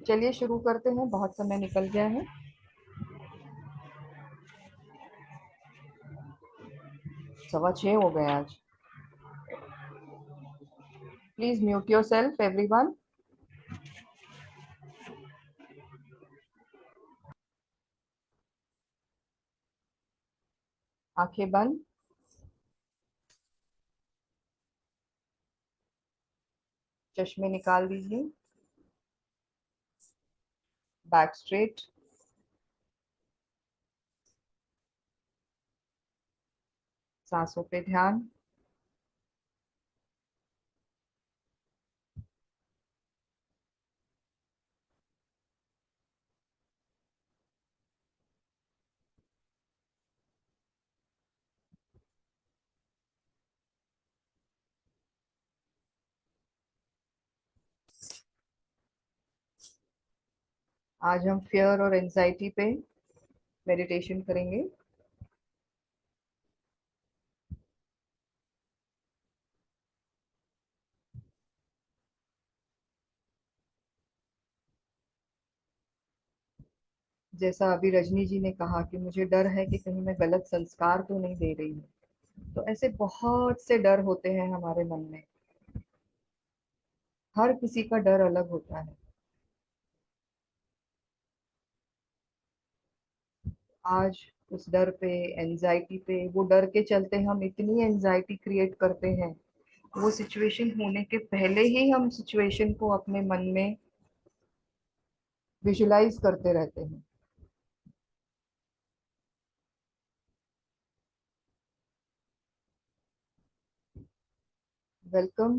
चलिए शुरू करते हैं, बहुत समय निकल गया है। 6:15 हो गए आज। Please mute your self everyone. आंखें बंद। चश्मे निकाल दीजिए। Back straight. सांसों पे ध्यान। आज हम फियर और एंजाइटी पे मेडिटेशन करेंगे। जैसा अभी रजनी जी ने कहा कि मुझे डर है कि कहीं मैं गलत संस्कार तो नहीं दे रही हूँ, तो ऐसे बहुत से डर होते हैं हमारे मन में। हर किसी का डर अलग होता है। आज उस डर पे, एंजाइटी पे, वो डर के चलते हम इतनी एंजाइटी क्रिएट करते हैं, वो सिचुएशन होने के पहले ही हम सिचुएशन को अपने मन में विजुलाइज करते रहते हैं। वेलकम।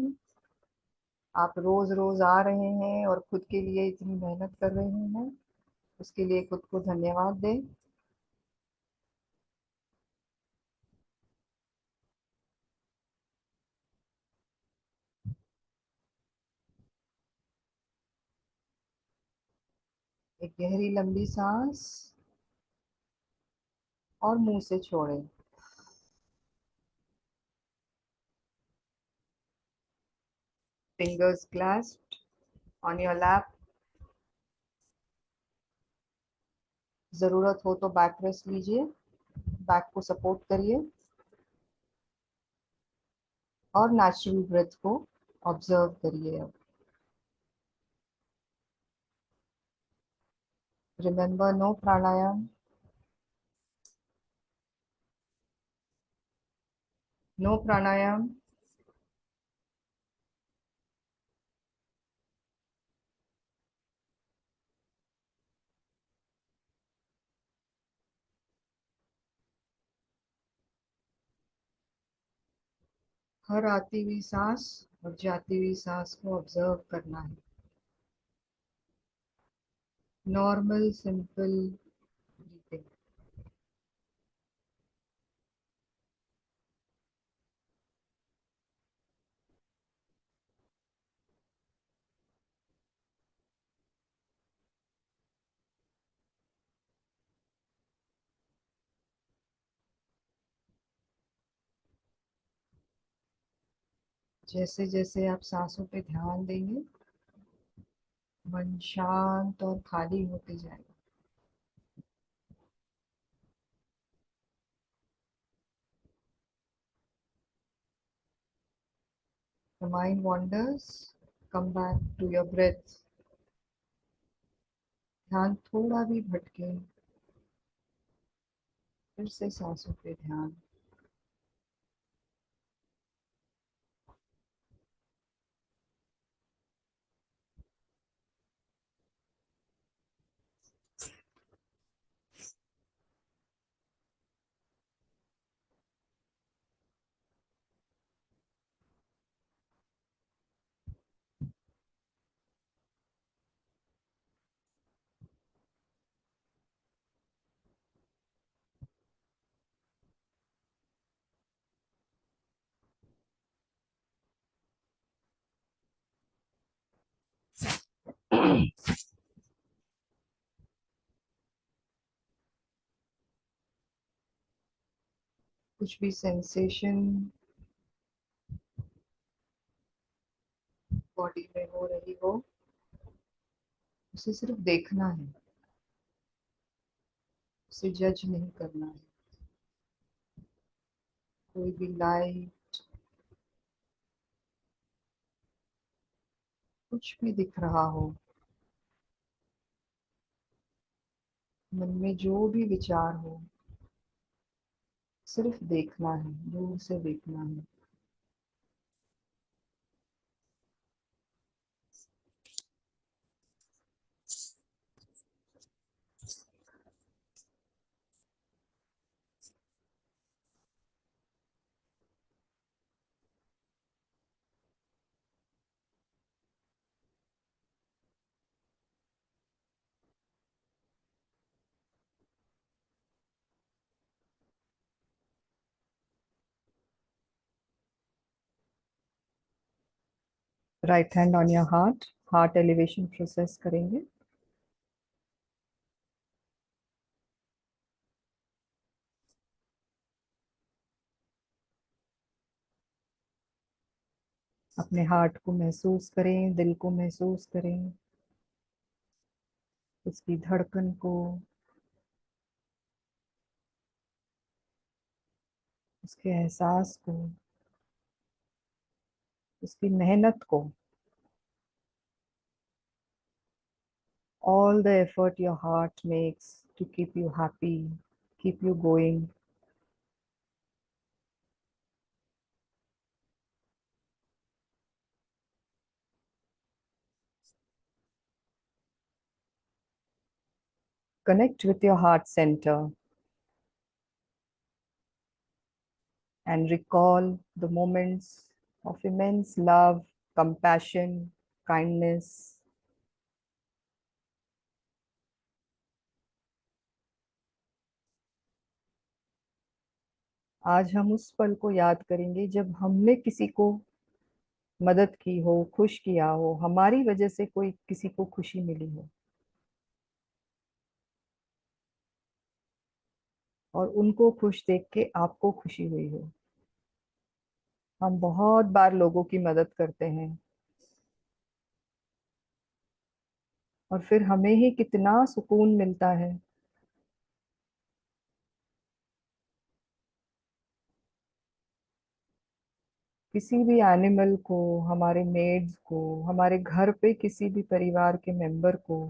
आप रोज रोज आ रहे हैं और खुद के लिए इतनी मेहनत कर रहे हैं, उसके लिए खुद को धन्यवाद दें। एक गहरी लंबी सांस और मुंह से छोड़ें। Fingers clasped on your lap. जरूरत हो तो बैक रेस्ट लीजिए, बैक को सपोर्ट करिए और नेचुरल ब्रेथ को ऑब्जर्व करिए। अब remember, no pranayama, no pranayama. हर आती हुई सांस और जाती हुई सांस को ऑब्जर्व करना है। Normal simple breathing. जैसे जैसे आप सांसों पे ध्यान देंगे, मन शांत और खाली होते जाएगा। The mind wanders, come back to your breath। ध्यान थोड़ा भी भटके, फिर से सांसों पे ध्यान। कुछ भी सेंसेशन बॉडी में हो रही हो, उसे सिर्फ देखना है, उसे जज नहीं करना है। कोई भी लाइट, कुछ भी दिख रहा हो, मन में जो भी विचार हो, सिर्फ देखना है, दूर से देखना है। Right hand on your heart, heart elevation process करेंगे। अपने हार्ट को महसूस करें, दिल को महसूस करें, उसकी धड़कन को, उसके एहसास को, उसकी मेहनत को, all the effort your heart makes to keep you happy, keep you going. Connect with your heart center and recall the moments of immense love, compassion, kindness. आज हम उस पल को याद करेंगे जब हमने किसी को मदद की हो, खुश किया हो, हमारी वजह से कोई किसी को खुशी मिली हो, और उनको खुश देख के आपको खुशी हुई हो। हम बहुत बार लोगों की मदद करते हैं और फिर हमें ही कितना सुकून मिलता है। किसी भी एनिमल को, हमारे मेड्स को, हमारे घर पे किसी भी परिवार के मेंबर को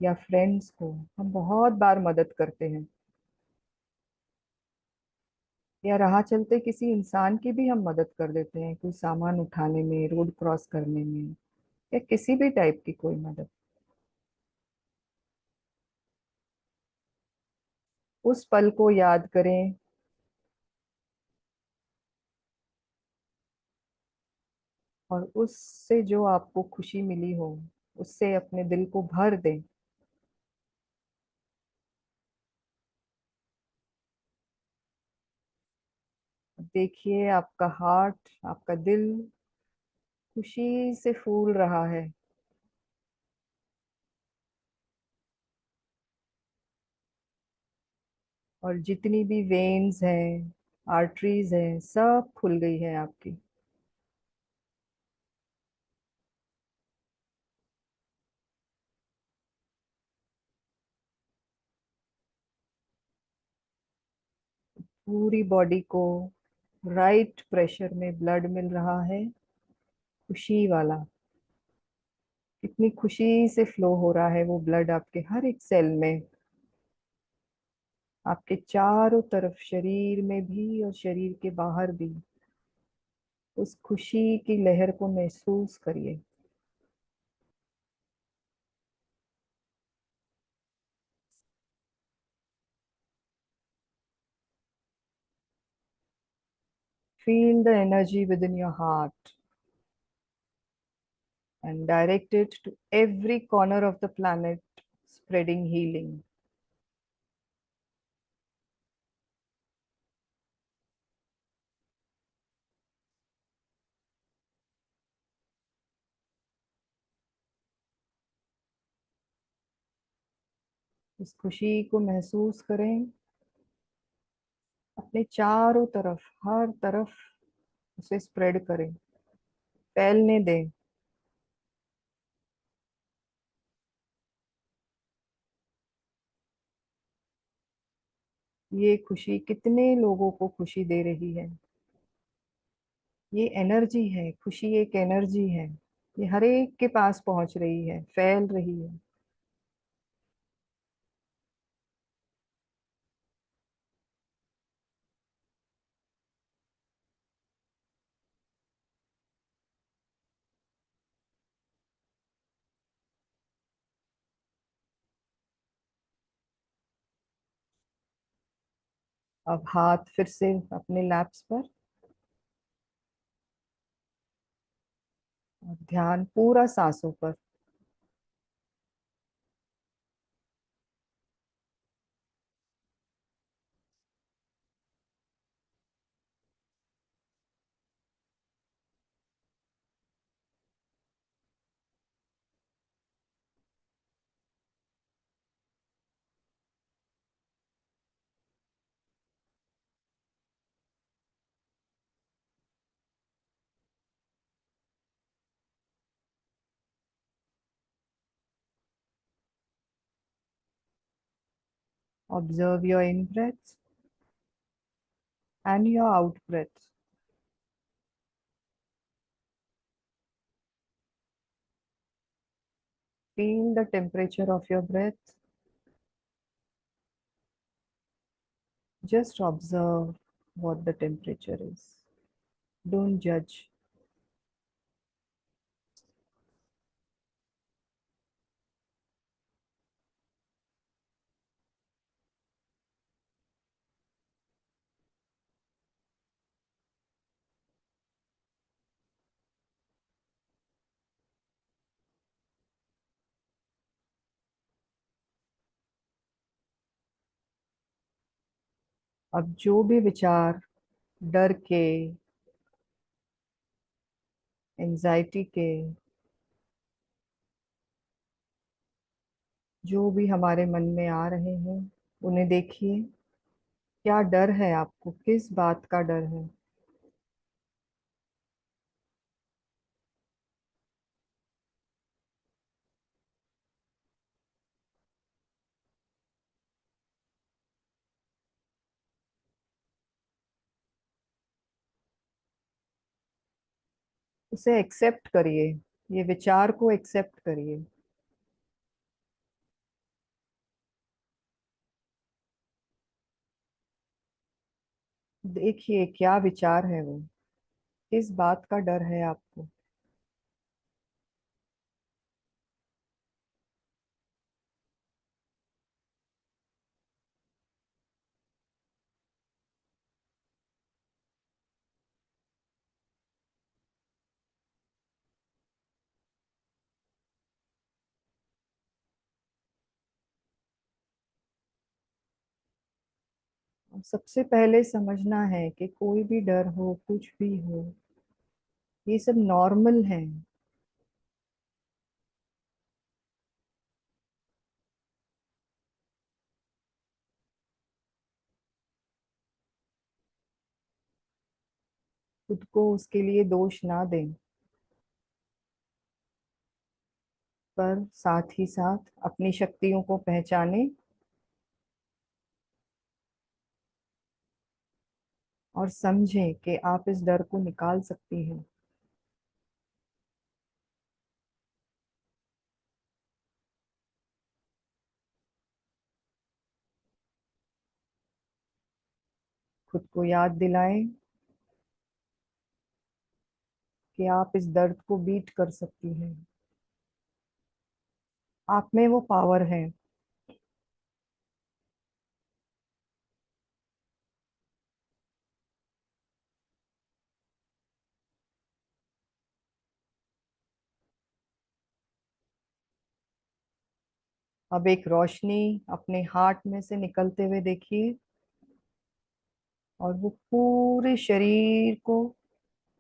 या फ्रेंड्स को हम बहुत बार मदद करते हैं। या राह चलते किसी इंसान की भी हम मदद कर देते हैं, कोई सामान उठाने में, रोड क्रॉस करने में, या किसी भी टाइप की कोई मदद। उस पल को याद करें और उससे जो आपको खुशी मिली हो, उससे अपने दिल को भर दें। देखिए आपका हार्ट, आपका दिल खुशी से फूल रहा है, और जितनी भी वेन्स हैं, आर्टरीज हैं, सब खुल गई है आपकी। पूरी बॉडी को राइट प्रेशर में ब्लड मिल रहा है, खुशी वाला। कितनी खुशी से फ्लो हो रहा है वो ब्लड आपके हर एक सेल में, आपके चारों तरफ, शरीर में भी और शरीर के बाहर भी। उस खुशी की लहर को महसूस करिए। Feel the energy within your heart and direct it to every corner of the planet, spreading healing. इस खुशी को महसूस करें, अपने चारों तरफ, हर तरफ उसे स्प्रेड करें, फैलने दें। ये खुशी कितने लोगों को खुशी दे रही है। ये एनर्जी है, खुशी एक एनर्जी है। ये हर एक के पास पहुंच रही है, फैल रही है। अब हाथ फिर से अपने लैप्स पर, और ध्यान पूरा सांसों पर। Observe your in breath and your out breath. Feel the temperature of your breath. Just observe what the temperature is. Don't judge. अब जो भी विचार डर के, एंजाइटी के, जो भी हमारे मन में आ रहे हैं, उन्हें देखिए। क्या डर है आपको, किस बात का डर है? उसे एक्सेप्ट करिए। ये विचार को एक्सेप्ट करिए। देखिए क्या विचार है वो, किस बात का डर है आपको। सबसे पहले समझना है कि कोई भी डर हो, कुछ भी हो, ये सब नॉर्मल है। खुद को उसके लिए दोष ना दें, पर साथ ही साथ अपनी शक्तियों को पहचानें और समझें कि आप इस डर को निकाल सकती हैं। खुद को याद दिलाएं कि आप इस दर्द को बीट कर सकती हैं। आप में वो पावर है। अब एक रोशनी अपने हार्ट में से निकलते हुए देखिए, और वो पूरे शरीर को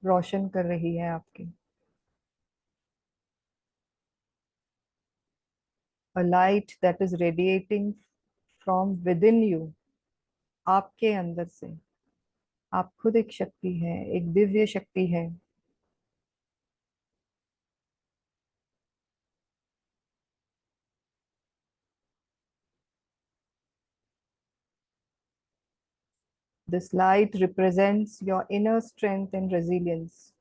रोशन कर रही है आपके। A light that is radiating from within you, आपके अंदर से। आप खुद एक शक्ति है, एक दिव्य शक्ति है। This light represents your inner strength and resilience.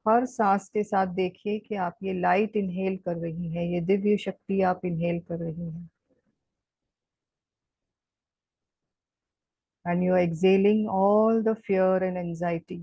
हर सांस के साथ देखिए कि आप ये लाइट इनहेल कर रही हैं, ये दिव्य शक्ति आप इनहेल कर रही हैं, and you are exhaling all the fear and anxiety.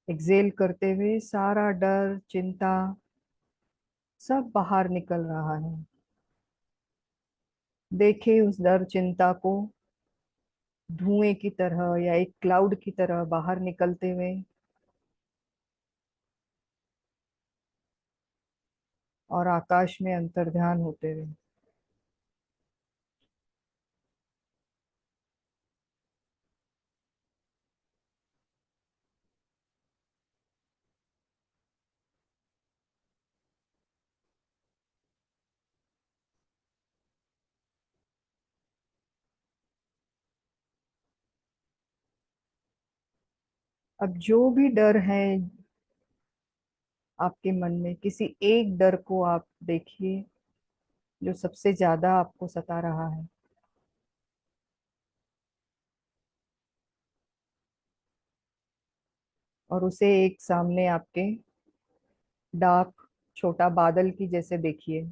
Exhale करते हुए सारा डर, चिंता सब बाहर निकल रहा है। देखिए उस डर, चिंता को धुएं की तरह या एक क्लाउड की तरह बाहर निकलते हुए और आकाश में अंतर्ध्यान होते हुए। अब जो भी डर है आपके मन में, किसी एक डर को आप देखिए जो सबसे ज्यादा आपको सता रहा है, और उसे एक सामने आपके डार्क छोटा बादल की जैसे देखिए,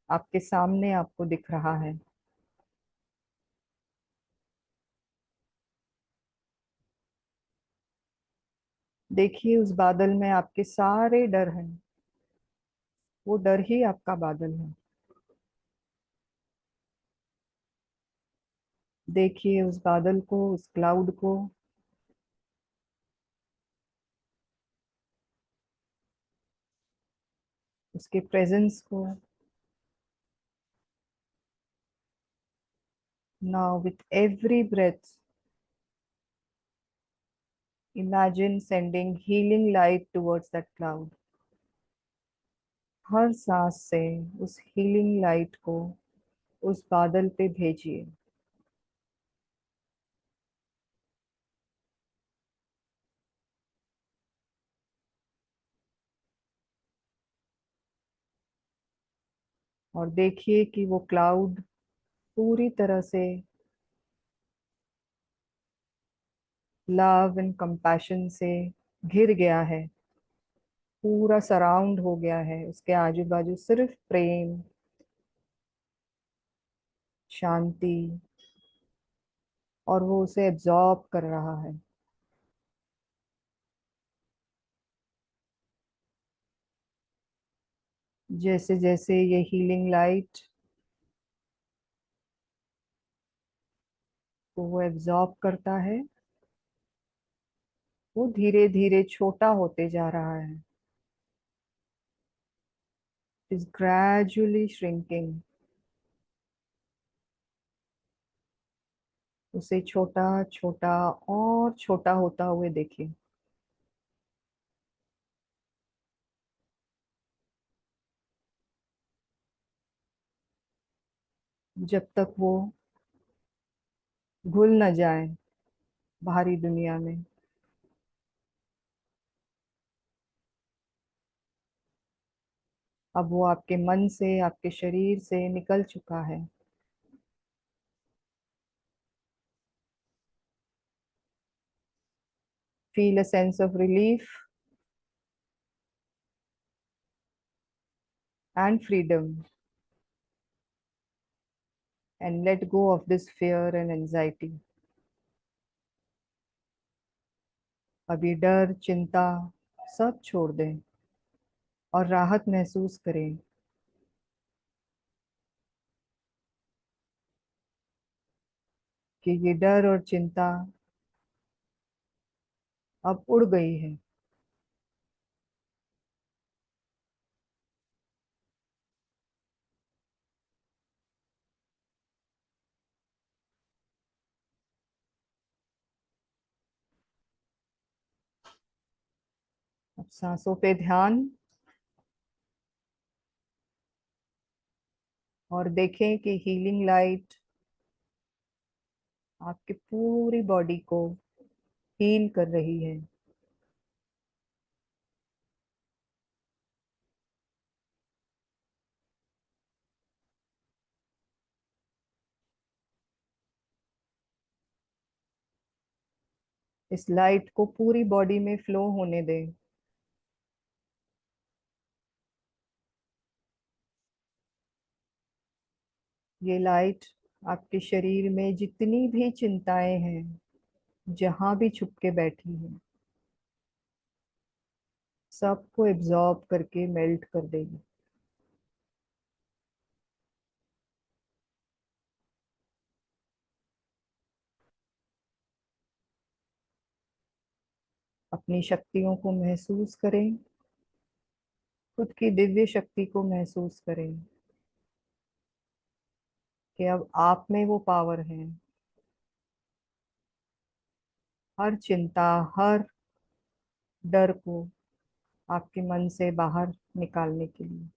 आपके सामने आपको दिख रहा है। देखिए उस बादल में आपके सारे डर हैं, वो डर ही आपका बादल है। देखिए उस बादल को, उस क्लाउड को, उसके प्रेजेंस को। Now with every breath imagine sending healing light towards that cloud. हर सांस से उस हीलिंग लाइट को उस बादल पे भेजिए। और देखिए कि वो क्लाउड पूरी तरह से लव एंड कंपैशन से घिर गया है, पूरा सराउंड हो गया है। उसके आजू बाजू सिर्फ प्रेम, शांति, और वो उसे एब्जॉर्ब कर रहा है। जैसे जैसे ये हीलिंग लाइट को वो एब्जॉर्ब करता है, वो धीरे धीरे छोटा होते जा रहा है। Is gradually shrinking. उसे छोटा छोटा और छोटा होता हुए देखिए। जब तक वो घुल न जाए बाहरी दुनिया में। अब वो आपके मन से, आपके शरीर से निकल चुका है। Feel a sense of relief and freedom, and let go of this fear and anxiety. अब ये डर, चिंता सब छोड़ दें और राहत महसूस करें। कि ये डर और चिंता अब उड़ गई है। अब सांसों पे ध्यान, और देखें कि हीलिंग लाइट आपकी पूरी बॉडी को हील कर रही है। इस लाइट को पूरी बॉडी में फ्लो होने दें। ये लाइट आपके शरीर में जितनी भी चिंताएं हैं, जहां भी छुप के बैठी हैं, सबको एब्जॉर्ब करके मेल्ट कर देगी। अपनी शक्तियों को महसूस करें, खुद की दिव्य शक्ति को महसूस करें कि अब आप में वो पावर है, हर चिंता, हर डर को आपके मन से बाहर निकालने के लिए।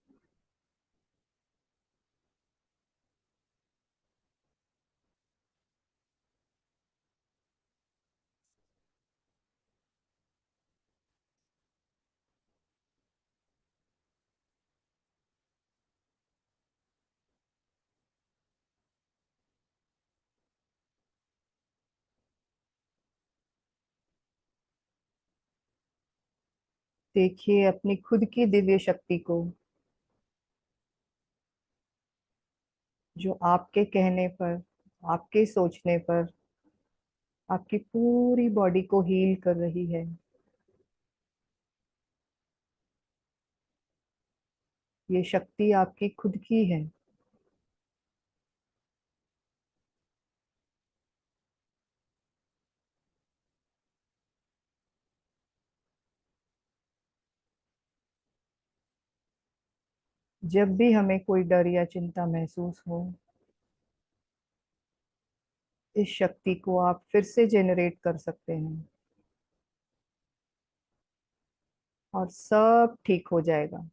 देखिए अपनी खुद की दिव्य शक्ति को, जो आपके कहने पर, आपके सोचने पर आपकी पूरी बॉडी को हील कर रही है। ये शक्ति आपकी खुद की है। जब भी हमें कोई डर या चिंता महसूस हो, इस शक्ति को आप फिर से जेनरेट कर सकते हैं और सब ठीक हो जाएगा।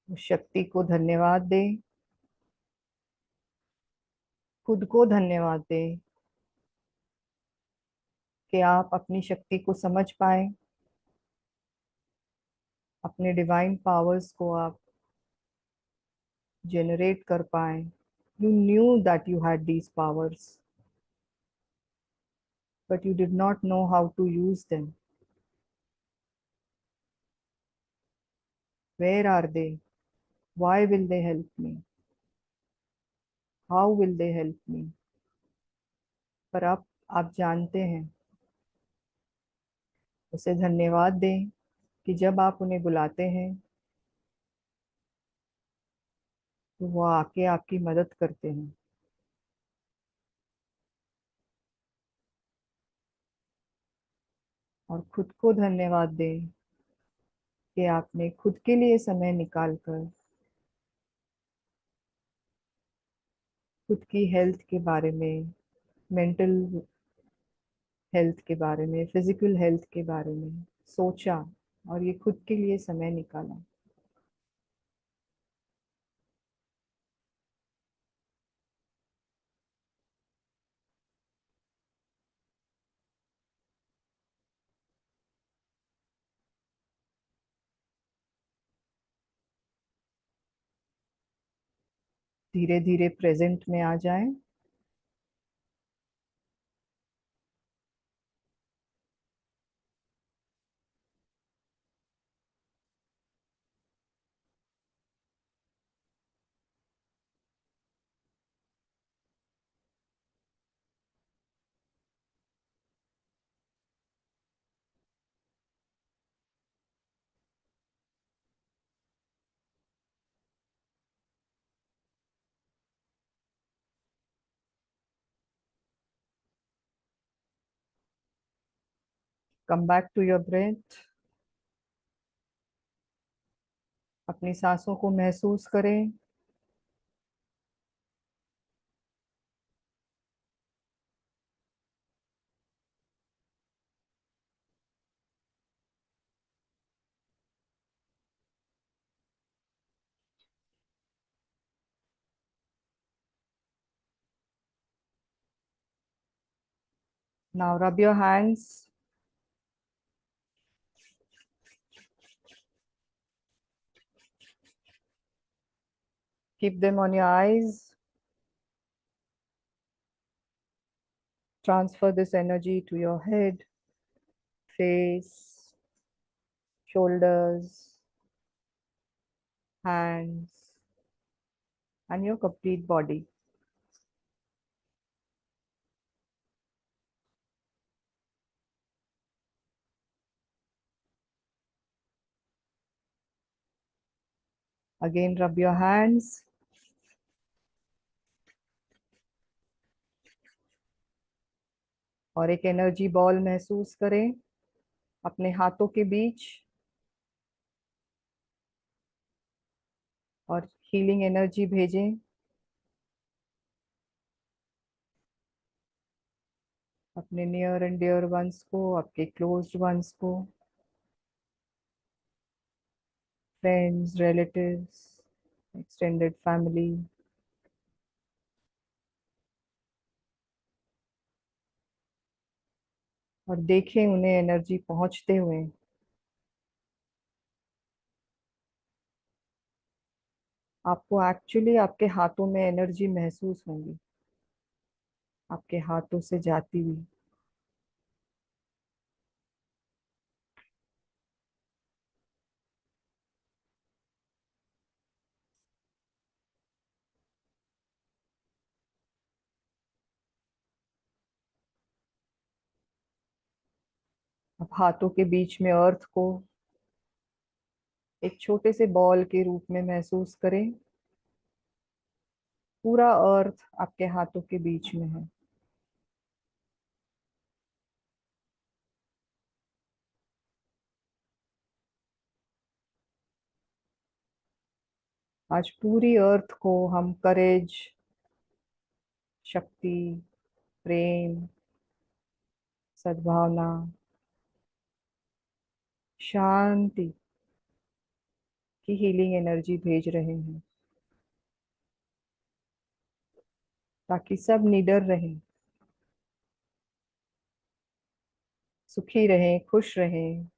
उस शक्ति को धन्यवाद दें, खुद को धन्यवाद दें कि आप अपनी शक्ति को समझ पाए, अपने डिवाइन पावर्स को आप generate कर पाए। You knew that you had these powers, but you did not know how to use them. Where are they? Why will they help me? How will they help me? पर अब आप जानते हैं। उसे धन्यवाद दें कि जब आप उन्हें बुलाते हैं तो वो आके आपकी मदद करते हैं। और खुद को धन्यवाद दें कि आपने खुद के लिए समय निकालकर खुद की हेल्थ के बारे में, मेंटल हेल्थ के बारे में, फिजिकल हेल्थ के बारे में सोचा और ये खुद के लिए समय निकाला। धीरे धीरे प्रेजेंट में आ जाएं। Come back to your breath. अपनी सांसों को महसूस करें। Now rub your hands. Keep them on your eyes. Transfer this energy to your head, face, shoulders, hands, and your complete body. Again, rub your hands. और एक energy ball महसूस करें अपने हाथों के बीच, और हीलिंग एनर्जी भेजें अपने नियर एंड डियर वंस को, आपके क्लोज्ड वंस को, फ्रेंड्स, रिलेटिव्स, एक्सटेंडेड फैमिली। और देखें उन्हें एनर्जी पहुंचते हुए। आपको एक्चुअली आपके हाथों में एनर्जी महसूस होंगी, आपके हाथों से जाती हुई। अब हाथों के बीच में अर्थ को एक छोटे से बॉल के रूप में महसूस करें। पूरा अर्थ आपके हाथों के बीच में है। आज पूरी अर्थ को हम करेज, शक्ति, प्रेम, सद्भावना, शांति की हीलिंग एनर्जी भेज रहे हैं, ताकि सब निडर रहें, सुखी रहें, खुश रहें।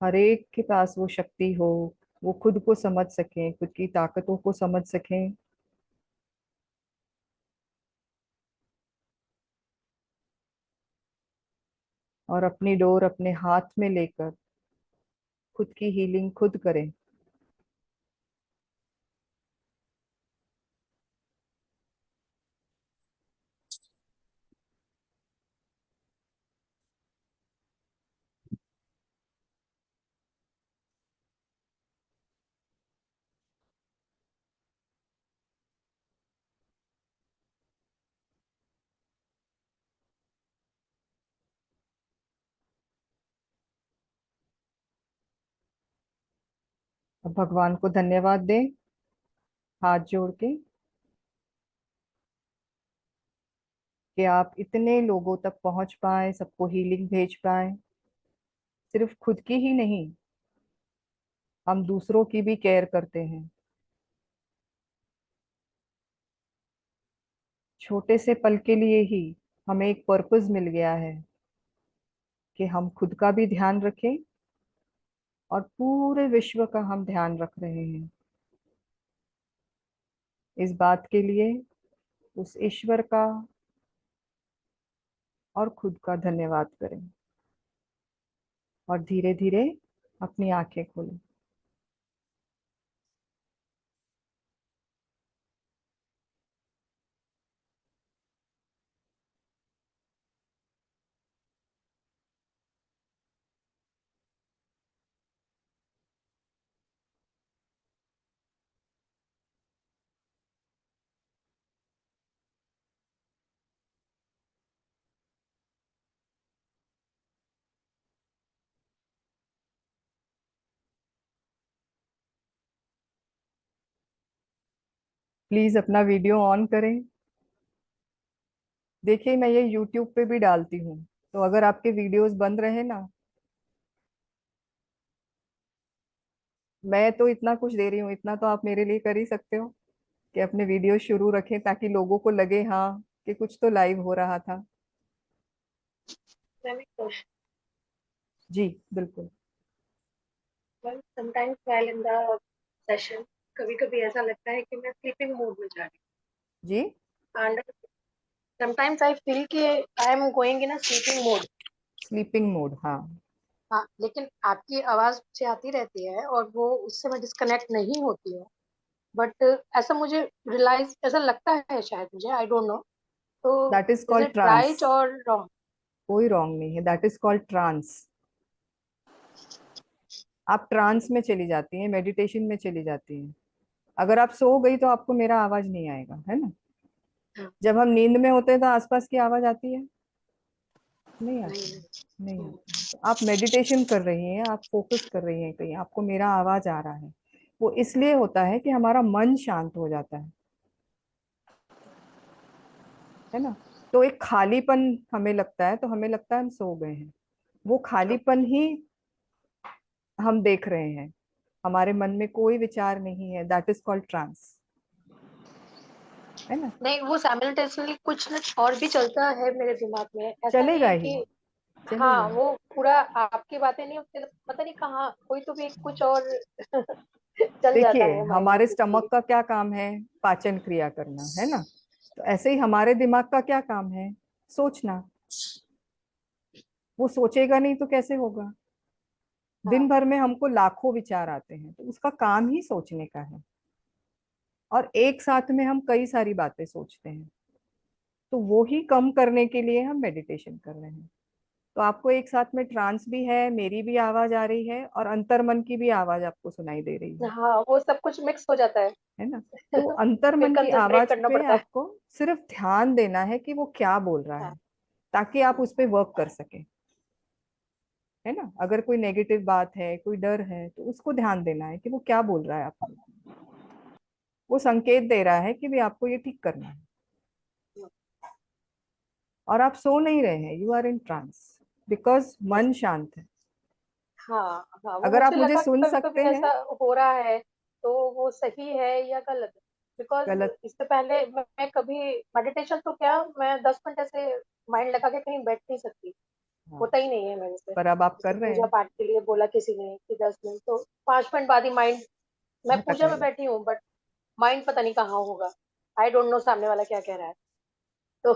हर एक के पास वो शक्ति हो, वो खुद को समझ सकें, खुद की ताकतों को समझ सकें, और अपनी डोर अपने हाथ में लेकर खुद की हीलिंग खुद करें। अब भगवान को धन्यवाद दें, हाथ जोड़ के, कि आप इतने लोगों तक पहुंच पाए, सबको हीलिंग भेज पाए। सिर्फ खुद की ही नहीं, हम दूसरों की भी केयर करते हैं। छोटे से पल के लिए ही हमें एक पर्पस मिल गया है कि हम खुद का भी ध्यान रखें, और पूरे विश्व का हम ध्यान रख रहे हैं। इस बात के लिए उस ईश्वर का और खुद का धन्यवाद करें, और धीरे धीरे अपनी आंखें खोलें। प्लीज अपना वीडियो ऑन करें। देखिए मैं ये यूट्यूब पे भी डालती हूँ, तो अगर आपके वीडियोस बंद रहे ना, मैं तो इतना कुछ दे रही हूँ, इतना तो आप मेरे लिए कर ही सकते हो कि अपने वीडियो शुरू रखें ताकि लोगों को लगे हाँ कि कुछ तो लाइव हो रहा था। मैम एक क्वेश्चन। जी बिल्कुल। Ma'am sometimes while in the session कभी कभी ऐसा लगता है कि मैं स्लीपिंग मोड में जा रही जी। हूँ एंड समटाइम्स आई फील कि I am going in a sleeping mode. Sleeping mode, हाँ। हाँ, लेकिन आपकी आवाज मुझे आती रहती है और वो उससे मैं डिस्कनेक्ट नहीं होती हूँ। बट ऐसा मुझे रियलाइज ऐसा लगता है, शायद मुझे, आई डोंट नो। तो that is is called it trance. Right और रॉन्ग? कोई रॉन्ग नहीं है, दैट इज कॉल्ड ट्रांस। आप ट्रांस में चली जाती हैं, मेडिटेशन में चली जाती हैं। अगर आप सो गई तो आपको मेरा आवाज नहीं आएगा, है ना। जब हम नींद में होते हैं तो आसपास की आवाज आती है, नहीं नहीं आती है। नहीं नहीं। आती है। तो आप मेडिटेशन कर रही हैं, आप फोकस कर रही हैं कहीं, आपको मेरा आवाज आ रहा है। वो इसलिए होता है कि हमारा मन शांत हो जाता है ना। तो एक खालीपन हमें लगता है, तो हमें लगता है हम सो गए हैं। वो खालीपन ही हम देख रहे हैं, हमारे मन में कोई विचार नहीं है, दैट इज कॉल्ड ट्रांस, है ना। नहीं, वो साइमल्टेनियसली कुछ न और भी चलता है मेरे दिमाग में। ऐसा नहीं चलेगा है ही, कि चलेगा हाँ, ही। वो पूरा आपकी बातें नहीं, पता नहीं कहाँ कोई तो भी कुछ और चल जाता देखिए है माइंड में हमारे कुछ भी। स्टमक का क्या काम है, पाचन क्रिया करना, है ना। तो ऐसे ही हमारे दिमाग का क्या काम है, सोचना। वो सोचेगा नहीं तो कैसे होगा। दिन हाँ भर में हमको लाखों विचार आते हैं, तो उसका काम ही सोचने का है। और एक साथ में हम कई सारी बातें सोचते हैं, तो वो ही कम करने के लिए हम मेडिटेशन कर रहे हैं। तो आपको एक साथ में ट्रांस भी है, मेरी भी आवाज आ रही है, और अंतर्मन की भी आवाज आपको सुनाई दे रही हाँ, वो सब कुछ मिक्स हो जाता है। है ना। तो फिर अंतर्मन की कंसंट्रेट आवाज करना पे पड़ता है। आपको सिर्फ ध्यान देना है कि वो क्या बोल रहा हाँ है, ताकि आप उस पे वर्क कर सके, है ना। अगर कोई नेगेटिव बात है, कोई डर है, तो उसको ध्यान देना है कि वो क्या बोल रहा है आपको। वो संकेत दे रहा है कि भी आपको ये ठीक करना है। और आप सो नहीं रहे हैं, you are in trance, because मन शांत है। हाँ हाँ, वो अगर आप मुझे मुझे लगा कि सुन कभी कभी सकते हैं। ऐसा हो रहा है तो वो सही है या गलत। बिकॉज गलत। इससे पहले मैं कभी मेडिटेशन तो क्या, मैं 10 मिनट ऐसे माइंड लगा के कहीं बैठ नहीं सकती। हाँ, होता ही नहीं है मेरे से। पर अब आप जैसे कर रहे पूजा हैं। पाठ के लिए बोला किसी ने कि 10 मिनट, तो 5 मिनट बाद ही माइंड, मैं पूजा भटकने में लगे। बैठी हूँ बट माइंड पता नहीं कहाँ होगा। आई डोंट नो सामने वाला क्या कह रहा है। तो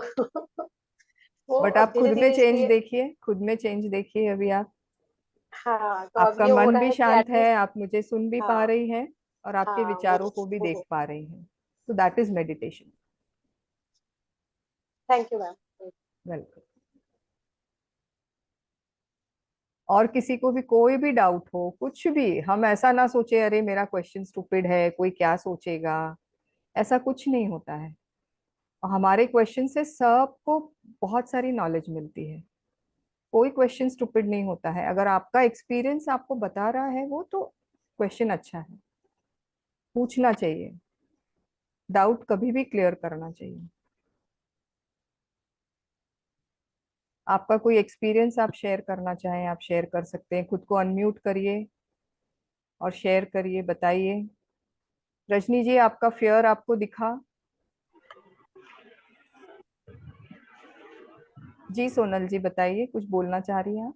वो बट अब आप खुद धीरे में धीरे चेंज इसलिए। देखिए, खुद में चेंज देखिए अभी आप। हाँ, तो अब आपका ये हो मन रहा भी है कि शांत है, एटलीस्ट। आप मुझे सुन भी पा हाँ रही हैं, और आपके हाँ, विचारों को भी देख वो पा रही हैं। तो that is meditation. Thank you ma'am. Welcome. और किसी को भी कोई भी डाउट हो, कुछ भी, हम ऐसा ना सोचे अरे मेरा क्वेश्चन स्टूपिड है, कोई क्या सोचेगा। ऐसा कुछ नहीं होता है। और हमारे क्वेश्चन से सबको बहुत सारी नॉलेज मिलती है। कोई क्वेश्चन स्टूपिड नहीं होता है, अगर आपका एक्सपीरियंस आपको बता रहा है वो, तो क्वेश्चन अच्छा है। पूछना चाहिए, डाउट कभी भी क्लियर करना चाहिए। आपका कोई एक्सपीरियंस आप शेयर करना चाहें, आप शेयर कर सकते हैं, खुद को अनम्यूट करिए और शेयर करिए, बताइए। रजनी जी, आपका फियर आपको दिखा। जी सोनल जी बताइए, कुछ बोलना चाह रही हैं आप।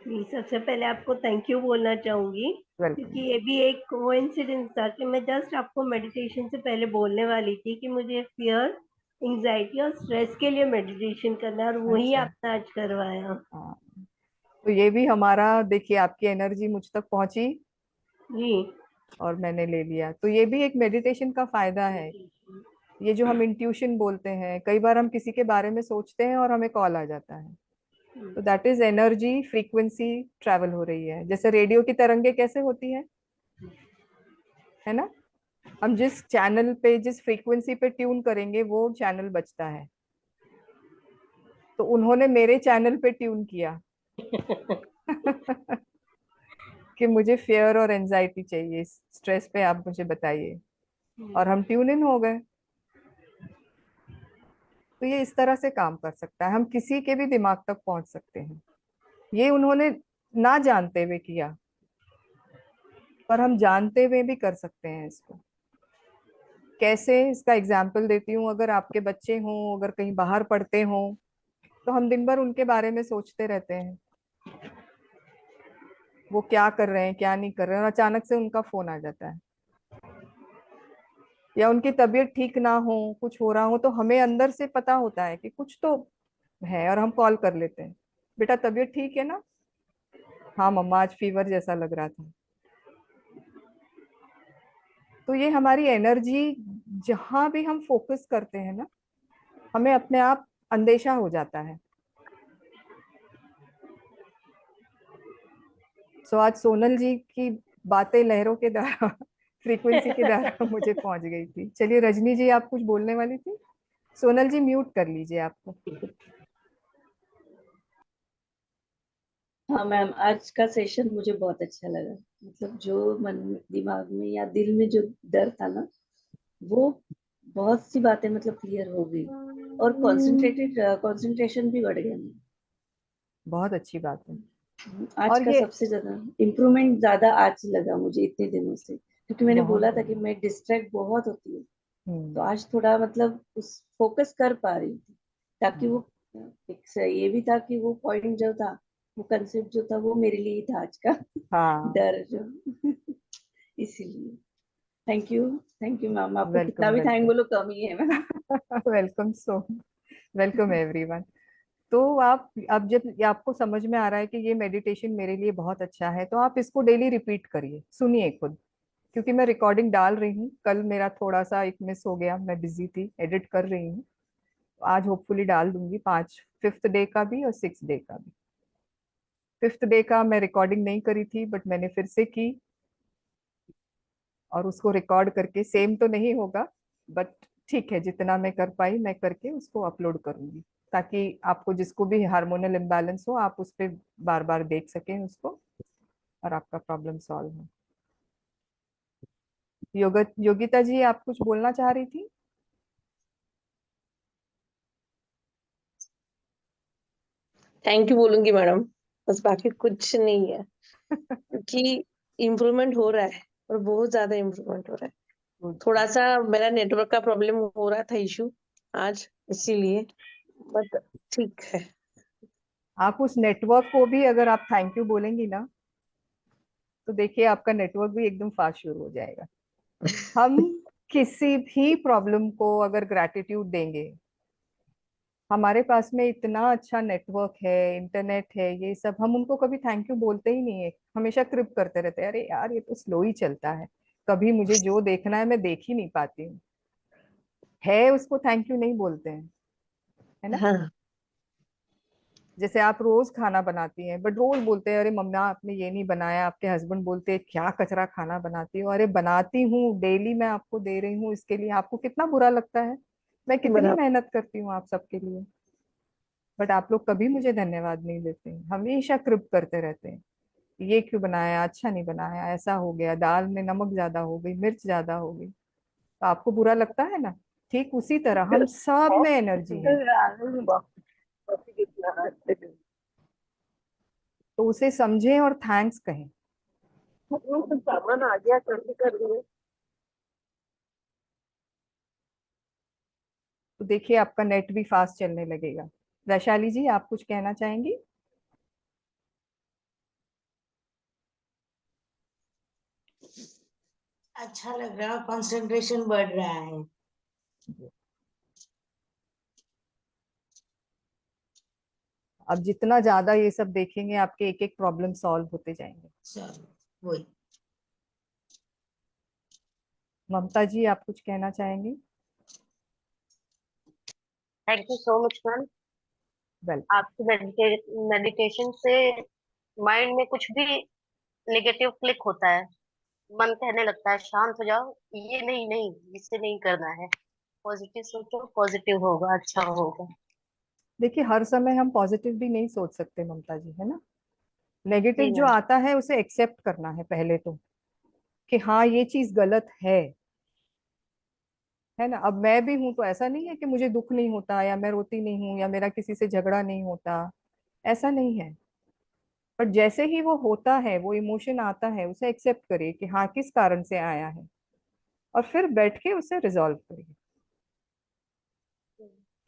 जी, सबसे पहले आपको थैंक यू बोलना चाहूंगी, वेलकम। क्योंकि ये भी एक कोइंसिडेंस था कि मैं जस्ट आपको मेडिटेशन से पहले बोलने वाली थी कि मुझे फियर, एंजाइटी और स्ट्रेस के लिए मेडिटेशन करना है, और वही अच्छा। आपने आज करवाया। हाँ, तो ये भी हमारा, देखिए आपकी एनर्जी मुझ तक पहुंची जी। और मैंने ले लिया, तो ये भी एक मेडिटेशन का फायदा है। ये जो हम इंट्यूशन बोलते हैं, कई बार हम किसी के बारे में सोचते हैं और हमें कॉल आ जाता है, तो that is energy, frequency travel हो रही है। जैसे रेडियो की तरंगे कैसे होती है ना। हम जिस चैनल पे, जिस फ्रीक्वेंसी पे ट्यून करेंगे वो चैनल बजता है। तो उन्होंने मेरे चैनल पे ट्यून किया कि मुझे फेयर और एंजाइटी चाहिए, स्ट्रेस पे आप मुझे बताइए। और हम ट्यून इन हो गए। तो ये इस तरह से काम कर सकता है, हम किसी के भी दिमाग तक पहुंच सकते हैं। ये उन्होंने ना जानते हुए किया, पर हम जानते हुए भी कर सकते हैं इसको। कैसे, इसका एग्जाम्पल देती हूँ। अगर आपके बच्चे हों, अगर कहीं बाहर पढ़ते हों, तो हम दिन भर उनके बारे में सोचते रहते हैं, वो क्या कर रहे हैं क्या नहीं कर रहे हैं, और अचानक से उनका फोन आ जाता है, या उनकी तबीयत ठीक ना हो, कुछ हो रहा हो, तो हमें अंदर से पता होता है कि कुछ तो है, और हम कॉल कर लेते हैं, बेटा तबीयत ठीक है ना? हाँ मम्मा, आज फीवर जैसा लग रहा था। तो ये हमारी एनर्जी, जहां भी हम फोकस करते हैं ना, हमें अपने आप अंदेशा हो जाता है। सो आज सोनल जी की बातें लहरों के द्वारा फ्रीक्वेंसी के द्वारा मुझे पहुंच गई थी। चलिए रजनी जी, आप कुछ बोलने वाली थी। सोनल जी म्यूट कर लीजिए आपको। हाँ मैम, आज का सेशन मुझे बहुत अच्छा लगा। मतलब जो मन दिमाग में या दिल में जो डर था ना, वो बहुत सी बातें मतलब क्लियर हो गई, और कंसंट्रेशन भी बढ़ गया मेरा। बहुत अच्छी बात है। आज और का ये सबसे ज्यादा इम्प्रूवमेंट ज्यादा आज लगा मुझे इतने दिनों से, क्योंकि मैंने बहुत बोला था कि बढ़िया। मैं डिस्ट्रैक्ट बहुत होती हूँ। तो हम्म। आज थोड़ा मतलब उस फोकस कर पा रही थी, ताकि वो ये भी था कि वो पॉइंट जो था, वो कंसेप्ट जो था, वो मेरे लिए ही था आज का हाँ। डर जो इसीलिए थैंक यू मैम, आपको कितना वेलकम भी थैंक वेलकम। बोलो कम ही है ma'am. Welcome, so welcome everyone. तो आप, अब जब ये आपको समझ में आ रहा है कि ये मेडिटेशन मेरे लिए बहुत अच्छा है, तो आप इसको डेली रिपीट करिए, सुनिए खुद। क्योंकि मैं रिकॉर्डिंग डाल रही हूँ, कल मेरा थोड़ा सा एक मिस हो गया, मैं बिजी थी, एडिट कर रही हूँ। आज होपफुली डाल दूंगी 5, 5th डे का भी और 6th डे का भी। 5th डे का मैं रिकॉर्डिंग नहीं करी थी, बट मैंने फिर से की, और उसको रिकॉर्ड करके, सेम तो नहीं होगा, बट ठीक है, जितना मैं कर पाई मैं करके उसको अपलोड करूंगी, ताकि आपको जिसको भी हार्मोनल इम्बैलेंस हो, आप उस पर बार बार देख सकें उसको, और आपका प्रॉब्लम सॉल्व हो। योगिता जी, आप कुछ बोलना चाह रही थी? थैंक यू बोलूंगी मैडम, बस बाकी कुछ नहीं है, क्योंकि इम्प्रूवमेंट हो रहा है, और बहुत ज्यादा इम्प्रूवमेंट हो रहा है। थोड़ा सा मेरा नेटवर्क का प्रॉब्लम हो रहा था, इशू आज, इसीलिए, बट ठीक है। आप उस नेटवर्क को भी अगर आप थैंक यू बोलेंगी ना, तो देखिए आपका नेटवर्क भी एकदम फास्ट शुरू हो जाएगा। हम किसी भी प्रॉब्लम को अगर ग्रैटिट्यूड देंगे, हमारे पास में इतना अच्छा नेटवर्क है, इंटरनेट है, ये सब, हम उनको कभी थैंक यू बोलते ही नहीं है, हमेशा क्रिप करते रहते हैं, अरे यार ये तो स्लो ही चलता है, कभी मुझे जो देखना है मैं देख ही नहीं पाती हूँ, है उसको थैंक यू नहीं बोलते हैं, है ना? हाँ, जैसे आप रोज खाना बनाती हैं, बट रोज बोलते हैं अरे मम्मा आपने ये नहीं बनाया, आपके हस्बैंड बोलते हैं क्या कचरा खाना बनाती हो, अरे बनाती हूँ, डेली मैं आपको दे रही हूँ, इसके लिए आपको कितना बुरा लगता है? मैं कितनी बराबर। मेहनत करती हूँ आप सबके लिए, बट आप लोग कभी मुझे धन्यवाद नहीं देते हैं, हमेशा कृप करते रहते हैं, ये क्यों बनाया, अच्छा नहीं बनाया, ऐसा हो गया, दाल में नमक ज्यादा हो गई, मिर्च ज्यादा हो गई, तो आपको बुरा लगता है ना? ठीक उसी तरह हम सब में एनर्जी है, तो उसे समझें और थैंक्स कहें। सामान आ गया, कैसे कर रही है? तो देखिए आपका नेट भी फास्ट चलने लगेगा। वैशाली जी, आप कुछ कहना चाहेंगी? अच्छा लग रहा है, कंसंट्रेशन बढ़ रहा है। अब जितना ज्यादा ये सब देखेंगे, आपके एक एक प्रॉब्लम सॉल्व होते जाएंगे। चलो, वही। ममता जी, आप कुछ कहना चाहेंगे? Thank you so much ma'am. Well, आपकी मेडिटेशन से माइंड में कुछ भी नेगेटिव क्लिक होता है, मन कहने लगता है शांत हो जाओ, ये नहीं नहीं, इसे नहीं करना है, पॉजिटिव सोचो, पॉजिटिव होगा, अच्छा होगा। देखिए हर समय हम पॉजिटिव भी नहीं सोच सकते ममता जी, है ना? नेगेटिव जी जो मैम। आता है उसे एक्सेप्ट करना है पहले तो, कि हाँ ये चीज गलत है, है ना। अब मैं भी हूं तो ऐसा नहीं है कि मुझे दुख नहीं होता, या मैं रोती नहीं हूँ, या मेरा किसी से झगड़ा नहीं होता, ऐसा नहीं है। पर जैसे ही वो होता है, वो इमोशन आता है, उसे एक्सेप्ट करिए कि हाँ किस कारण से आया है, और फिर बैठ के उसे रिजॉल्व करिए।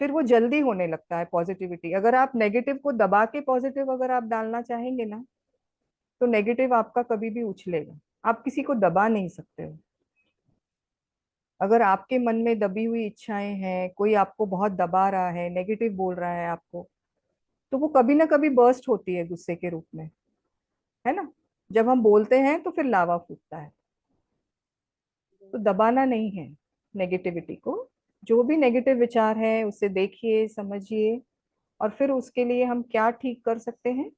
फिर वो जल्दी होने लगता है पॉजिटिविटी। अगर आप नेगेटिव को दबा के पॉजिटिव अगर आप डालना चाहेंगे ना, तो नेगेटिव आपका कभी भी उछलेगा। आप किसी को दबा नहीं सकते हो। अगर आपके मन में दबी हुई इच्छाएं हैं, कोई आपको बहुत दबा रहा है, नेगेटिव बोल रहा है आपको, तो वो कभी ना कभी बर्स्ट होती है गुस्से के रूप में, है ना। जब हम बोलते हैं तो फिर लावा फूटता है। तो दबाना नहीं है नेगेटिविटी को। जो भी नेगेटिव विचार है उसे देखिए, समझिए, और फिर उसके लिए हम क्या ठीक कर सकते हैं,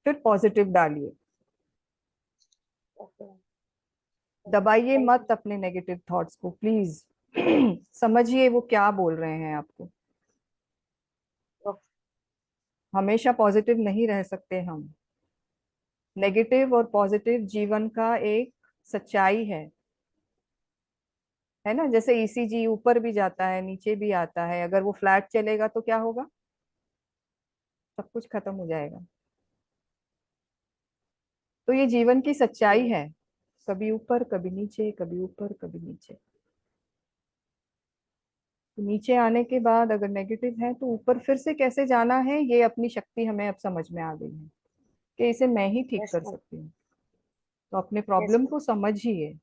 फिर पॉजिटिव डालिए। ओके। दबाइए थैंक मत यू। अपने नेगेटिव थॉट्स को प्लीज। समझिए वो क्या बोल रहे हैं आपको। ओके। हमेशा पॉजिटिव नहीं रह सकते हम। नेगेटिव और पॉजिटिव जीवन का एक सच्चाई है ना। जैसे ईसीजी ऊपर भी जाता है, नीचे भी आता है। अगर वो फ्लैट चलेगा तो क्या होगा, सब कुछ खत्म हो जाएगा। तो ये जीवन की सच्चाई है, कभी ऊपर कभी नीचे, कभी ऊपर कभी नीचे। तो नीचे आने के बाद अगर नेगेटिव है तो ऊपर फिर से कैसे जाना है, ये अपनी शक्ति हमें अब समझ में आ गई है कि इसे मैं ही ठीक यस कर मैम। सकती हूँ। तो अपने यस प्रॉब्लम मैम। को समझिए।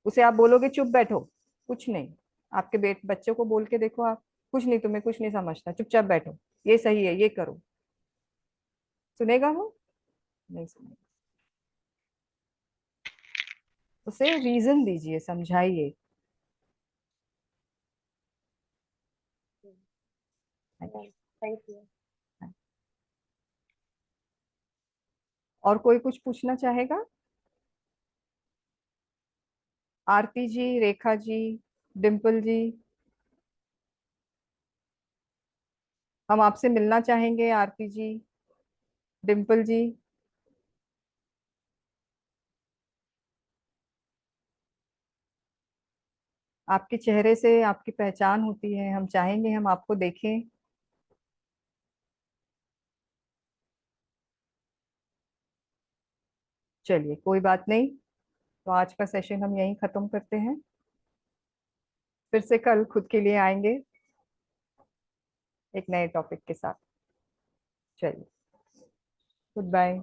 उसे आप बोलोगे चुप बैठो, कुछ नहीं। आपके बच्चों को बोल के देखो आप, कुछ नहीं, तुम्हें कुछ नहीं समझता, चुपचाप बैठो, ये सही है, ये करो। सुनेगा वो? नहीं सुनेगा। उसे रीजन दीजिए, समझाइए। Thank you. और कोई कुछ पूछना चाहेगा? आरती जी, रेखा जी, डिम्पल जी, हम आपसे मिलना चाहेंगे। आरती जी, डिम्पल जी, आपके चेहरे से आपकी पहचान होती है, हम चाहेंगे हम आपको देखें। चलिए कोई बात नहीं, तो आज का सेशन हम यहीं खत्म करते हैं। फिर से कल खुद के लिए आएंगे एक नए टॉपिक के साथ। चलिए, गुड बाय।